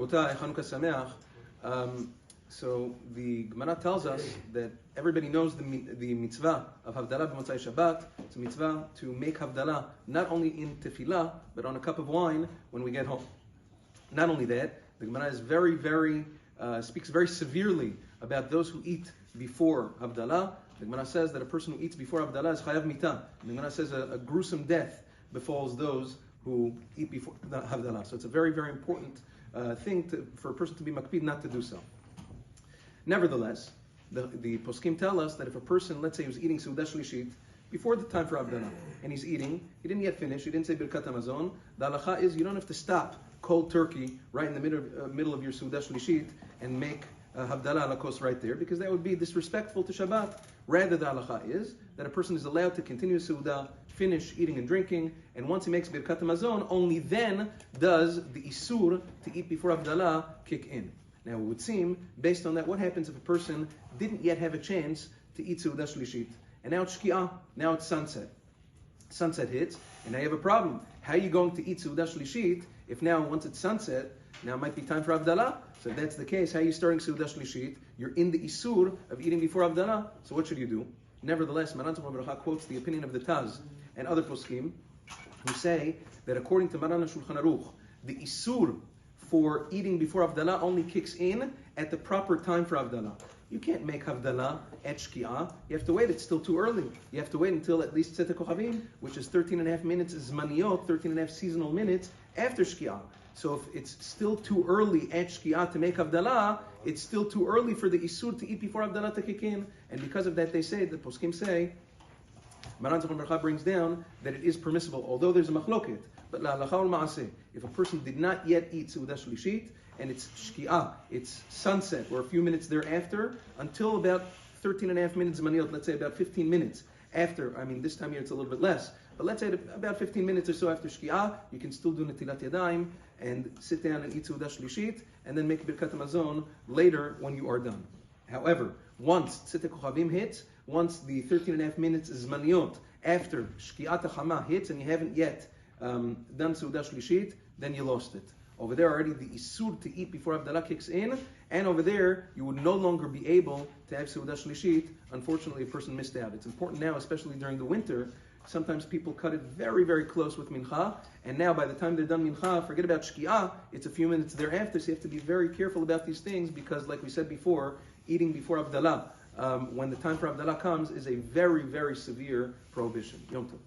Rabotai, Chanukah Sameach. So the Gemara tells us that everybody knows the mitzvah of Havdala b'Motzai Shabbat. It's a mitzvah to make Havdala not only in tefillah, but on a cup of wine when we get home. Not only that, the Gemara is speaks very severely about those who eat before Havdala. The Gemara says that a person who eats before Havdala is chayav mitah. The Gemara says a gruesome death befalls those who eat before Havdala. So it's a very, very important thing for a person to be makpid not to do so. Nevertheless, the poskim tell us that if a person, let's say he was eating Seudah Shlishit before the time for Havdalah, and he's eating, he didn't yet finish, he didn't say Birkat HaMazon, the halacha is you don't have to stop cold turkey right in the middle of your Seudah Shlishit and make Havdalah Lakos right there, because that would be disrespectful to Shabbat. Rather, the halacha is that a person is allowed to continue Seudah, finish eating and drinking, and once he makes Birkat HaMazon, only then does the Isur to eat before Havdalah kick in. Now, it would seem, based on that, what happens if a person didn't yet have a chance to eat Seudah Shlishit, and now it's Shki'ah, now it's sunset. Sunset hits, and now you have a problem. How are you going to eat Seudah Shlishit if now, once it's sunset, now it might be time for Havdalah? So if that's the case, how are you starting Seudah Shlishit? You're in the Isur of eating before Havdalah, so what should you do? Nevertheless, Maran Tzemach Bracha quotes the opinion of the Taz and other poskim who say that according to Maran HaShulchan Aruch, the Isur for eating before Havdalah only kicks in at the proper time for Havdalah. You can't make Havdalah at Shki'ah. You have to wait. It's still too early. You have to wait until at least Tzete Kochavim, which is 13.5 minutes, Zmaniyot, 13.5 seasonal minutes after Shki'ah. So if it's still too early at Shki'ah to make Havdalah, it's still too early for the Isur to eat before Havdalah to kick in. And because of that, they say, the poskim say, Maran Tzemach Bracha brings down that it is permissible, although there's a machloket. But la'alacha ul ma'aseh, if a person did not yet eat Seudah Shlishit, and it's Shki'ah, it's sunset, or a few minutes thereafter, until about 13.5 minutes Zmaniyot, let's say about 15 minutes after, this time here it's a little bit less, but let's say about 15 minutes or so after Shki'ah, you can still do Netilat Yadayim, and sit down and eat Seudah Shlishit, and then make Birkat HaMazon later when you are done. However, once Tzete Kochavim hits, once the 13.5 minutes Zmaniyot after Shki'at HaChama hits, and you haven't yet done Seudah Shlishit, then you lost it. Over there already the Isur to eat before Havdalah kicks in, and over there you would no longer be able to have Seudah Shlishit. Unfortunately, a person missed out. It's important now, especially during the winter. Sometimes people cut it very, very close with Mincha, and now by the time they're done Mincha, forget about Shki'ah, it's a few minutes thereafter, so you have to be very careful about these things, because like we said before, eating before Havdalah, when the time for Havdalah comes, is a very, very severe prohibition. Yom Tov.